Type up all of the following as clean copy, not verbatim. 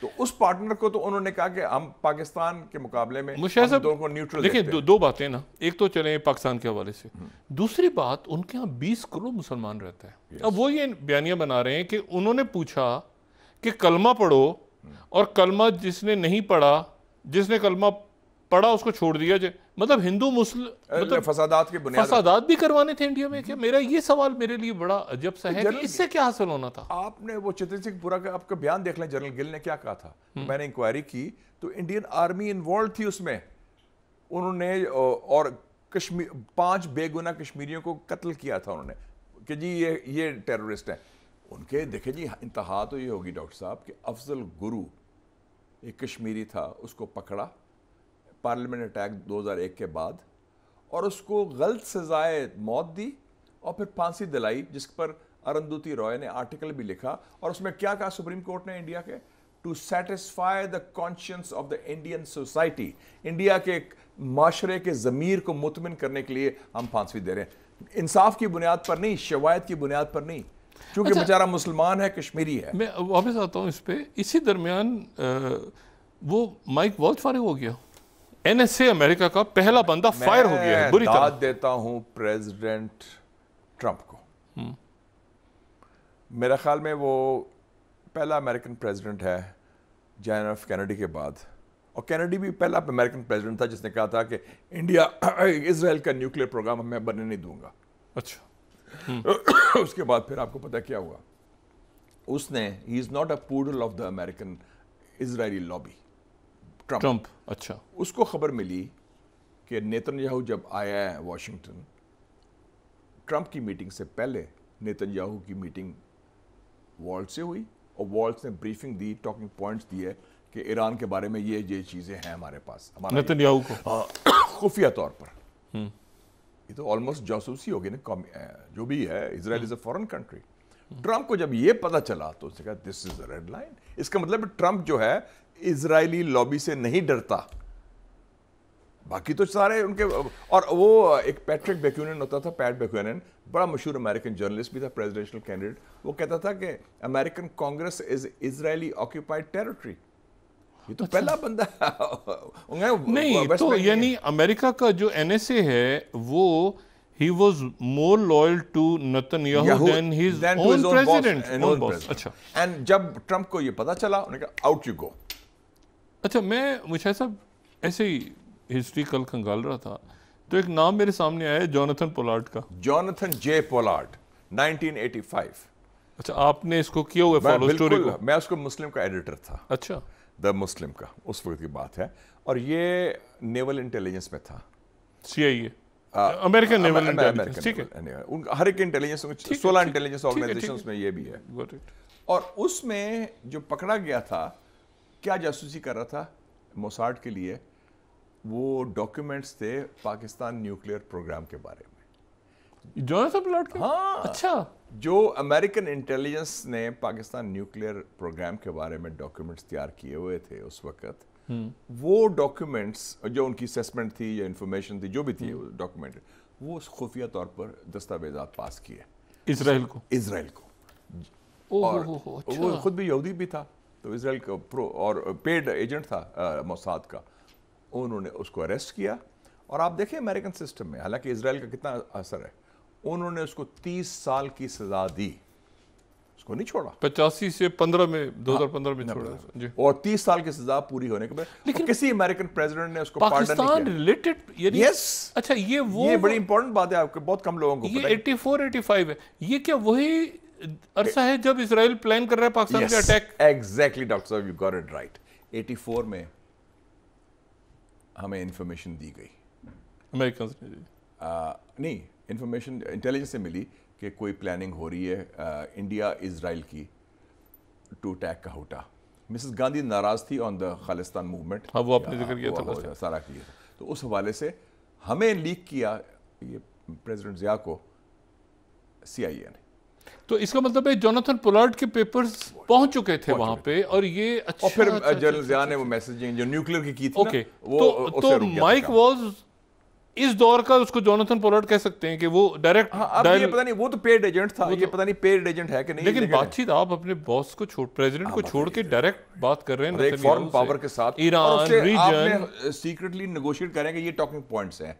تو اس پارٹنر کو تو انہوں نے کہا کہ ہم پاکستان کے مقابلے میں مشاہد صاحب دونوں کو نیوٹرل دیکھیں دیکھتے ہیں. دو باتیں نا, ایک تو چلیں پاکستان کے حوالے سے, دوسری بات ان کے ہاں 20 کروڑ مسلمان رہتا ہے. اب وہ یہ بیانیہ بنا رہے ہیں کہ انہوں نے پوچھا کہ کلمہ پڑھو, اور کلمہ جس نے نہیں پڑھا, جس نے کلمہ پڑھا اس کو چھوڑ دیا جائے. مطلب ہندو مسلم فسادات کے بنیاد فسادات بھی کروانے تھے انڈیا میں. کیا میرا یہ سوال میرے لیے بڑا عجب سا ہے کہ اس سے کیا حاصل ہونا تھا؟ آپ نے وہ چتر سنگھ پورا کا آپ کا بیان دیکھ لیں, جنرل گل نے کیا کہا تھا. میں نے انکوائری کی تو انڈین آرمی انوالوڈ تھی اس میں. انہوں نے اور 5 بے گناہ کشمیریوں کو قتل کیا تھا انہوں نے کہ جی یہ ٹیررسٹ ہیں. ان کے دیکھیں جی انتہا تو یہ ہوگی ڈاکٹر صاحب کہ افضل گرو ایک کشمیری تھا, اس کو پکڑا پارلیمنٹ اٹیک 2001 کے بعد, اور اس کو غلط سزائے موت دی اور پھر پھانسی دلائی, جس پر ارندھتی رائے نے آرٹیکل بھی لکھا. اور اس میں کیا کہا سپریم کورٹ نے انڈیا کے, to satisfy the conscience of the Indian society, India کے معاشرے کے ضمیر کو مطمئن کرنے کے لیے ہم پھانسی دے رہے ہیں. انصاف کی بنیاد پر نہیں, شوائد کی بنیاد پر نہیں, چونکہ بیچارہ مسلمان ہے, کشمیری ہے. میں واپس آتا ہوں اس پہ. اسی درمیان وہ مائک والز فارغ ہو گیا, این ایس اے امریکہ کا پہلا بندہ فائر ہو گیا ہے بری طرح. میں داد دیتا ہوں پریزیڈنٹ ٹرمپ کو. میرا خیال میں وہ پہلا امریکن پریزیڈنٹ ہے جان ایف کینیڈی کے بعد, اور کینیڈی بھی پہلا امریکن پریزیڈنٹ تھا جس نے کہا تھا کہ انڈیا اسرائیل کا نیوکلیر پروگرام میں بننے نہیں دوں گا. اچھا. اس کے بعد پھر آپ کو پتہ کیا ہوا, اس نے he is not a poodle of the American Israeli lobby, Trump. اچھا. اس کو خبر ملی کہ نیتن یاہو جب آیا ہے واشنگٹن, ٹرمپ کی میٹنگ سے پہلے نیتن یاہو کی میٹنگ والٹز سے ہوئی, اور والٹز نے بریفنگ دی, ٹاکنگ پوائنٹس دیے کہ ایران کے بارے میں یہ چیزیں ہیں ہمارے پاس, نیتن یاہو کو خفیہ طور پر. یہ تو آلموسٹ جاسوسی ہوگی نا, جو بھی ہے, اسرائیل از اے فارن کنٹری. ٹرمپ کو جب یہ پتا چلا تو اس نے کہا دس از اے ریڈ لائن. اس کا مطلب ٹرمپ جو ہے اسرائیلی لابی سے نہیں ڈرتا, باقی تو سارے ان کے. اور وہ ایک پیٹرک بیکونن ہوتا تھا, پیٹ بیکونن, بڑا مشہور امریکن جرنلسٹ بھی تھا, پریزیڈنشل کینڈیڈیٹ. وہ کہتا تھا کہ امریکن کانگریس از اسرائیلی آکیوپائڈ ٹیریٹری. یہ تو پہلا بندہ نہیں تو یعنی امریکہ کا جو این ایس اے ہے وہ he was more loyal to Netanyahu than his own president. اچھا. And جب ٹرمپ کو یہ پتا چلا انہوں نے کہا out you go. اچھا, میں مشاہد صاحب ایسے ہی ہسٹری کل کھنگال رہا تھا تو ایک نام میرے سامنے آیا جوناتھن پولارڈ کا. جوناتھن جے پولارڈ 1985. اچھا, آپ نے اس کو کیا ہوا فالو اسٹوری کو؟ میں اس کو مسلم کا ایڈیٹر تھا. اچھا. دا مسلم کا, اس وقت کی بات ہے, اور یہ نیول انٹیلیجنس میں تھا, سی آئی اے, امریکن نیول انٹیلیجنس. ٹھیک ہے, ہر ایک انٹیلیجنس 16 انٹیلیجنس آرگنائزیشنز میں یہ بھی ہے. اور اس میں جو پکڑا گیا تھا, کیا جاسوسی کر رہا تھا موساڈ کے لیے, وہ ڈاکیومنٹس تھے پاکستان نیوکلیئر پروگرام کے بارے میں. جوناتھن پولارڈ کے؟ ہاں. اچھا. جو امریکن انٹیلیجنس نے پاکستان نیوکلیئر پروگرام کے بارے میں ڈاکیومنٹس تیار کیے ہوئے تھے اس وقت, وہ ڈاکیومنٹس جو ان کی اسیسمنٹ تھی یا انفارمیشن تھی جو بھی تھی ڈاکیومنٹ, وہ خفیہ طور پر دستاویزات پاس کیے اسرائیل کو. اور وہ خود بھی یہودی بھی تھا, تو اسرائیل کا اور پیڈ ایجنٹ تھا موساد کا. انہوں نے اس کو اریسٹ کیا, اور آپ دیکھیں امریکن سسٹم میں حالانکہ اسرائیل کا کتنا اثر ہے, انہوں نے اس کو 30 سال کی سزا دی, اس کو نہیں چھوڑا. 85 سے 15 میں 2015 میں چھوڑا جی. اور 30 سال کی سزا پوری ہونے کے بعد لیکن کسی امریکن پریزیڈنٹ نے اس کو پارڈن نہیں کیا. پاکستان ریلیٹڈ یعنی اچھا, یہ بڑی امپورٹنٹ بات ہے, آپ کو بہت کم لوگوں کو پتہ ہے. یہ 84-85 ہے, یہ کیا وہی عرصہ ہے جب اسرائیل پلان کر رہا ہے پاکستان پہ اٹیک؟ ایگزیکٹلی ڈاکٹر صاحب, یو گاٹ اٹ رائٹ. 84 میں ہمیں انفارمیشن دی گئی, امریکنز نے نہیں, انفارمیشن انٹیلیجنس سے ملی کہ کوئی پلاننگ ہو رہی ہے انڈیا اسرائیل کی ٹو اٹیک کہوٹا. مسز گاندھی ناراض تھی آن دا خالستان موومنٹ. ہاں, وہ آپ نے ذکر کیا تھا سارا کیا تھا. تو اس حوالے سے ہمیں لیک کیا یہ پریزیڈنٹ ضیاء کو سی آئی اے نے. تو اس کا مطلب ہے جوناتھن پولارڈ کے پیپرز پہنچ چکے تھے وہاں پہ, اور یہ اور پھر جنرل ضیاء نے وہ میسیجنگ جو نیوکلیئر کی تھی نا, تو مائک والز اس دور کا اس کو جوناتھن پولارڈ کہہ سکتے ہیں کہ وہ ڈائریکٹ اب یہ پتہ نہیں وہ تو پیڈ ایجنٹ تھا, یہ پتہ نہیں پیڈ ایجنٹ ہے کہ نہیں, لیکن بات چیت آپ اپنے باس کو پریزیڈنٹ کو چھوڑ کے ڈائریکٹ بات کر رہے ہیں ایک فورن پاور کے ساتھ, ایران ریجن سیکرٹلی نیگوشیٹ کریں کہ یہ ٹاکنگ پوائنٹس ہیں,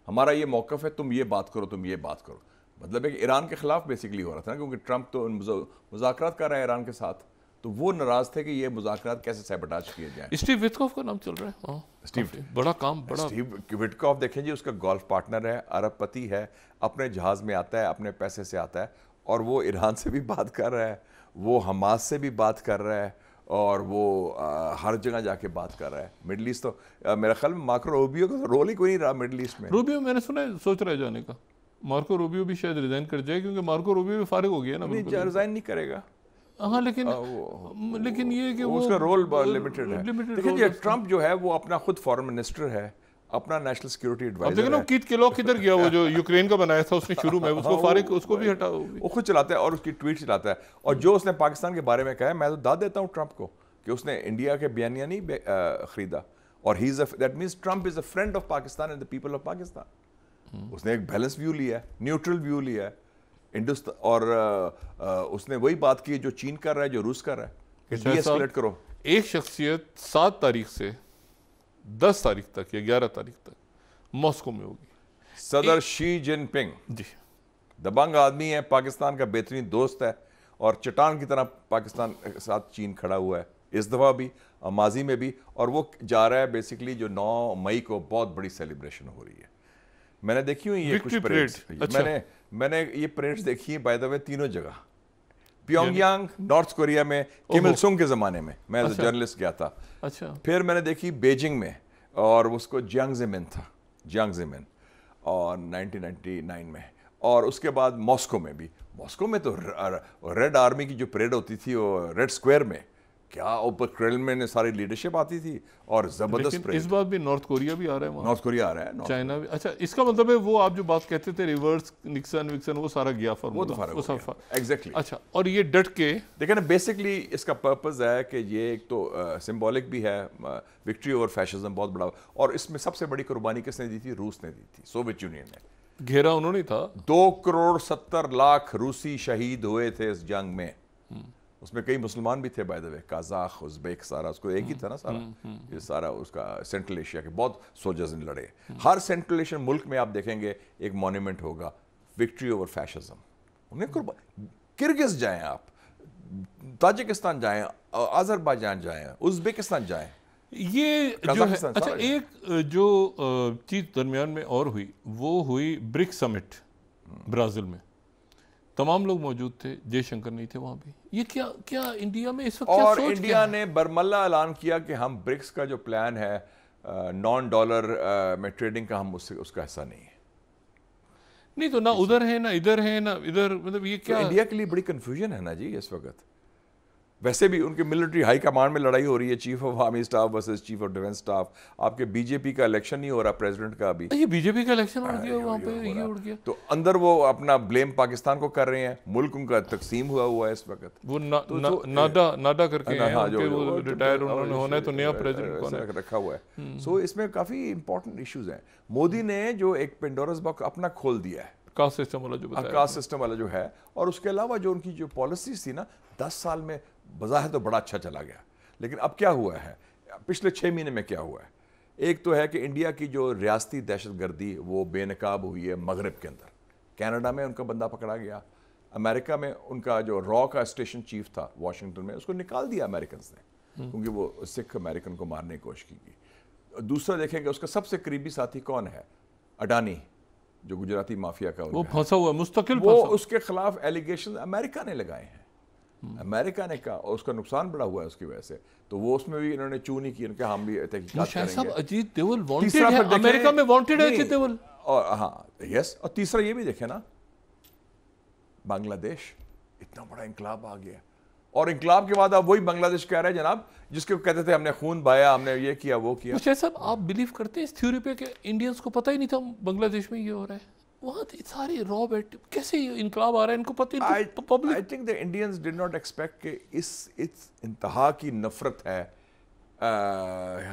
ہمارا یہ موقف ہے, تم یہ بات کرو, تم یہ بات کرو. مطلب ہے کہ ایران کے خلاف بیسیکلی ہو رہا تھا نا, کیونکہ ٹرمپ تو مذاکرات کر رہا ہے ایران کے ساتھ, تو وہ ناراض تھے کہ یہ مذاکرات کیسے سیبوٹاج کیے جائیں. اسٹیو وٹکوف کا نام چل رہا ہے, اسٹیو بڑا کام, بڑا اسٹیو وٹکوف دیکھیں جی, اس کا گولف پارٹنر ہے, عرب پتی ہے, اپنے جہاز میں آتا ہے, اپنے پیسے سے آتا ہے, اور وہ ایران سے بھی بات کر رہا ہے, وہ حماس سے بھی بات کر رہا ہے, اور وہ ہر جگہ جا کے بات کر رہا ہے. مڈل ایسٹ تو میرا خیال میں مارکو روبیو کا رول ہی کوئی نہیں رہا مڈل ایسٹ میں. روبیو میں نے سنا ہے سوچ رہا ہے جانے کا, مارکو روبیو بھی شاید ریزائن کر جائے, کیونکہ مارکو روبیو بھی فارغ ہو گیا نا. نہیں, ریزائن نہیں کرے گا. ہاں, لیکن یہ کہ اس کا رول لمیٹڈ ہے. دیکھیں جی, ٹرمپ جو ہے وہ اپنا خود فارن منسٹر ہے, اپنا نیشنل سیکورٹی ایڈوائزر ہے. کیت کیلوگ کدھر گیا, وہ جو یوکرین کا بنایا تھا اس نے شروع میں, اس کو فارغ, اس کو بھی ہٹا, وہ خود چلاتا ہے اور اس کی ٹویٹ چلاتا ہے. اور جو اس نے پاکستان کے بارے میں کہا ہے, میں تو داد دیتا ہوں ٹرمپ کو کہ اس نے انڈیا کے بیانیہ نہیں خریدا, اور that means Trump is a friend of Pakistan and the people of Pakistan. اس نے ایک بیلنس ویو لیا ہے, نیوٹرل ویو لیا ہے ہندوستان, اور اس نے وہی بات کی جو چین کر رہا ہے, جو روس کر رہا ہے, کہ ڈی ایسکیلیٹ کرو. ایک شخصیت 7 تاریخ سے 10 تاریخ تک یا 11 تاریخ تک ماسکو میں ہوگی, صدر شی جن پنگ. جی, دبنگ آدمی ہے, پاکستان کا بہترین دوست ہے, اور چٹان کی طرح پاکستان کے ساتھ چین کھڑا ہوا ہے اس دفعہ بھی, ماضی میں بھی, اور وہ جا رہا ہے بیسیکلی جو 9 مئی کو بہت بڑی سیلیبریشن ہو رہی ہے. میں نے دیکھی ہوئی یہ کچھ پریڈز, میں نے یہ پریڈز دیکھی ہیں بائی دا وے تینوں جگہ. پیونگ یانگ نارتھ کوریا میں کم il سنگ کے زمانے میں میں ایز اے جرنلسٹ گیا تھا. پھر میں نے دیکھی بیجنگ میں, اور اس کو جیانگ زیمن تھا, جیانگ زیمن, اور 1999 میں, اور اس کے بعد ماسکو میں بھی. ماسکو میں تو ریڈ آرمی کی جو پریڈ ہوتی تھی وہ ریڈ اسکوائر میں, کیا اوپر کرملن میں ساری لیڈرشپ آتی تھی, اور زبردست پریڈ. اس بات بھی نارتھ کوریا بھی آ رہا ہے, نارتھ کوریا آ رہا ہے, چائنا بھی. اچھا, اس کا مطلب ہے وہ آپ جو بات کہتے تھے ریورس نکسن وہ سارا گیا فارمولا, وہ تو ایگزیکٹلی. اچھا, اور یہ ڈٹ کے دیکھیں نا, بیسکلی اس کا پرپز ہے کہ یہ ایک تو سمبولک بھی ہے, وکٹری اوور فیشزم بہت بڑا, اور اس میں سب سے بڑی قربانی کس نے دی تھی, روس نے دی تھی, سوویت یونین نے. گھیرا انہوں نے تھا, 2.70 کروڑ روسی شہید ہوئے تھے اس جنگ میں. اس میں کئی مسلمان بھی تھے بائی دا وے, قازاخ, ازبیک, سارا اس کو ایک ہی تھا نا سارا, یہ سارا اس کا سینٹرل ایشیا کے بہت سولجرز نے لڑے. ہر سینٹرل ایشین ملک میں آپ دیکھیں گے ایک مونیومنٹ ہوگا, وکٹری اوور فیشزم. کرگز جائیں آپ, تاجکستان جائیں, آذربائیجان جائیں, ازبیکستان جائیں, یہ جو ہے. اچھا, ایک جو چیز درمیان میں اور ہوئی, وہ ہوئی برک سمٹ برازیل میں, تمام لوگ موجود تھے, جے شنکر نہیں تھے وہاں پہ. یہ کیا انڈیا میں اس وقت کیا سوچ, اور انڈیا نے برملہ اعلان کیا کہ ہم برکس کا جو پلان ہے $9 میں ٹریڈنگ کا, ہم اس کا حصہ نہیں ہے. نہیں تو نہ ادھر ہے, نہ ادھر ہے, نہ ادھر, مطلب یہ کیا انڈیا کے لیے بڑی کنفیوژن ہے نا جی اس وقت. ویسے بھی ان کے ملٹری ہائی کمانڈ میں لڑائی ہو رہی ہے, chief of army staff versus chief of defence staff. آپ کے بی جے پی کا الیکشن نہیں ہو رہا, پریزیڈنٹ کا ابھی. یہ بی جے پی کا الیکشن اڑ گیا وہاں پہ, یہ اڑ گیا. تو اندر وہ اپنا بلیم پاکستان کو کر رہے ہیں, ملک ان کا تقسیم ہوا ہوا ہے اس وقت. وہ ناڈا کر کے ریٹائر انہوں نے ہونا ہے, تو نیا پریزیڈنٹ کون ہے رکھا ہوا ہے. سو اس میں کافی امپورٹنٹ ایشوز ہیں. مودی نے جو ایک پینڈورس باکس اپنا کھول دیا ہے, کاسٹ سسٹم والا جو بتایا, کاسٹ سسٹم والا جو ہے, اور اس کے علاوہ جو ان کی جو پالیسیز تھی نا 10 سال میں بظاہر تو بڑا اچھا چلا گیا. لیکن اب کیا ہوا ہے, پچھلے 6 مہینے میں کیا ہوا ہے. ایک تو ہے کہ انڈیا کی جو ریاستی دہشت گردی وہ بے نقاب ہوئی ہے مغرب کے اندر. کینیڈا میں ان کا بندہ پکڑا گیا, امریکہ میں ان کا جو را کا اسٹیشن چیف تھا واشنگٹن میں, اس کو نکال دیا امریکنز نے, کیونکہ وہ سکھ امریکن کو مارنے کی کوشش کی. دوسرا دیکھیں گے اس کا سب سے قریبی ساتھی کون ہے, اڈانی, جو گجراتی مافیا کا وہ پھنسا ہوا مستقل, وہ اس کے خلاف ایلیگیشن امریکہ نے لگائے ہیں. امریکہ نے کہا, اور اس کا نقصان بڑا ہوا ہے اس کی وجہ سے, تو وہ اس میں بھی انہوں نے چو نہیں کی, ان کے ہم بھی تحقیقات کریں گے. اجیت دیول وانٹڈ ہے, امریکہ میں وانٹڈ ہے اجیت دیول. اور ہاں یس, اور تیسرا یہ بھی دیکھیں نا, بنگلہ دیش اتنا بڑا انقلاب آ گیا, اور انقلاب کے بعد اب وہی بنگلہ دیش کہہ رہے ہیں جناب جس کو کہتے تھے ہم نے خون بہایا, ہم نے یہ کیا وہ کیا. شاہ صاحب, آپ بلیو کرتے ہیں اس تھیوری پہ کہ انڈینز کو پتہ ہی نہیں تھا بنگلہ دیش میں یہ ہو رہا ہے, وہاں ساری را بیٹ کیسے انقلاب آ رہا ہے, ان کو پتہ ہی نہیں. I think the Indians did not expect کہ اس انتہا کی نفرت ہے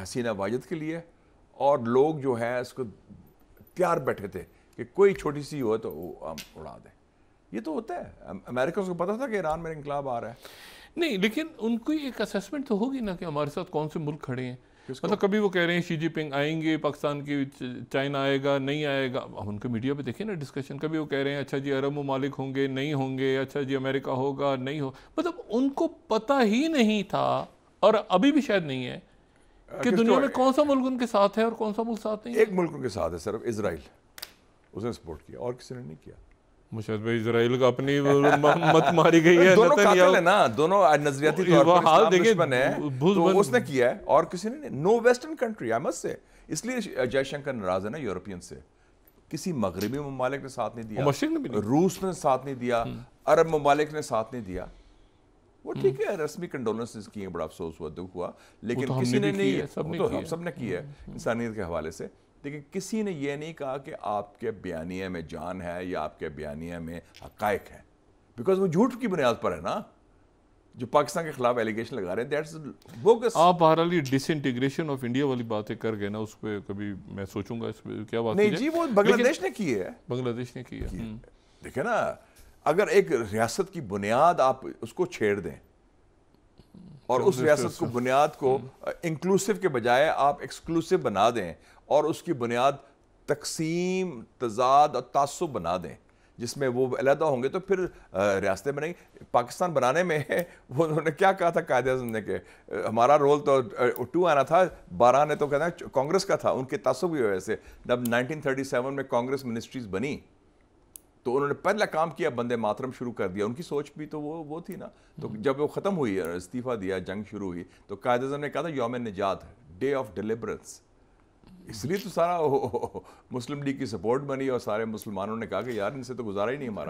حسینہ واجد کے لیے, اور لوگ جو ہیں اس کو تیار بیٹھے تھے کہ کوئی چھوٹی سی ہو تو وہ ہم اڑا دیں. یہ تو ہوتا ہے. امریکہ کو پتا تھا کہ ایران میں انقلاب آ رہا ہے. نہیں, لیکن ان کو ایک اسیسمنٹ تو ہوگی نا کہ ہمارے ساتھ کون سے ملک کھڑے ہیں. مطلب کبھی وہ کہہ رہے ہیں شی جی پنگ آئیں گے پاکستان کی, چائنا آئے گا, نہیں آئے گا. ہم ان کے میڈیا پہ دیکھیں نا ڈسکشن, کبھی وہ کہہ رہے ہیں اچھا جی عرب ممالک ہوں گے, نہیں ہوں گے, اچھا جی امریکہ ہوگا, نہیں ہو. مطلب ان کو پتہ ہی نہیں تھا, اور ابھی بھی شاید نہیں ہے, کہ دنیا میں کون سا ملک ان کے ساتھ ہے اور کون سا ملک ساتھ نہیں ہے. ایک ملک ان کے ساتھ ہے صرف, اسرائیل. اس نے سپورٹ کیا اور کسی نے نہیں کیا. مشاہد بھائی اسرائیل کا اپنی مت ماری گئی ہے. دونوں قاتل ہیں نا, دونوں نظریاتی طور پر اسلام دشمن ہیں, تو اس نے کیا ہے اور کسی نے نہیں. No western country I must say. اس لیے جے شنکر ناراض ہے نا یورپین سے. کسی مغربی ممالک نے ساتھ نہیں دیا, روس نے ساتھ نہیں دیا, عرب ممالک نے ساتھ نہیں دیا. وہ ٹھیک ہے رسمی کنڈولنسز کی ہیں, بڑا افسوس ہوا, دکھ ہوا, لیکن کسی نے نہیں. تو ہم سب نے کی ہے انسانیت کے حوالے سے, لیکن کسی نے یہ نہیں کہا کہ آپ کے بیانیے میں جان ہے یا آپ کے بیانیے میں حقائق ہے, بیکاز وہ جھوٹ کی بنیاد پر ہے نا جو پاکستان کے خلاف ایلیگیشن لگا رہے ہیں. That's bogus. آپ بہرحال یہ ڈس انٹیگریشن آف انڈیا والی باتیں کر گئے نا, اس پہ کبھی میں سوچوں گا اس پہ کیا بات. نہیں جی, وہ بنگلہ دیش نے کی ہے. بنگلہ دیش نے کی ہے. دیکھیں نا, اگر ایک ریاست کی بنیاد آپ اس کو چھیڑ دیں اور اس ریاست کو بنیاد کو انکلوسیو کے بجائے آپ ایکسکلوسیو بنا دیں, اور اس کی بنیاد تقسیم, تضاد اور تعصب بنا دیں جس میں وہ علیحدہ ہوں گے, تو پھر ریاستیں بنیں گی. پاکستان بنانے میں وہ انہوں نے کیا کہا تھا قائد اعظم نے, کہ ہمارا رول تو 2 آنا تھا, 12 نے تو کہنا کانگریس کا تھا, ان کے تعصب کی وجہ سے. جب 1937 میں کانگریس منسٹریز بنی تو انہوں نے پہلا کام کیا, بندے ماترم شروع کر دیا. ان کی سوچ بھی تو وہ تھی نا. تو جب وہ ختم ہوئی, استعفیٰ دیا, جنگ شروع ہوئی, تو قائد اعظم نے کہا تھا یوم نجات, ڈے آف ڈیلیبرنس. اس لیے تو سارا مسلم لیگ کی سپورٹ بنی, اور سارے مسلمانوں نے کہا کہ یار ان سے تو گزارا ہی نہیں ہمارا.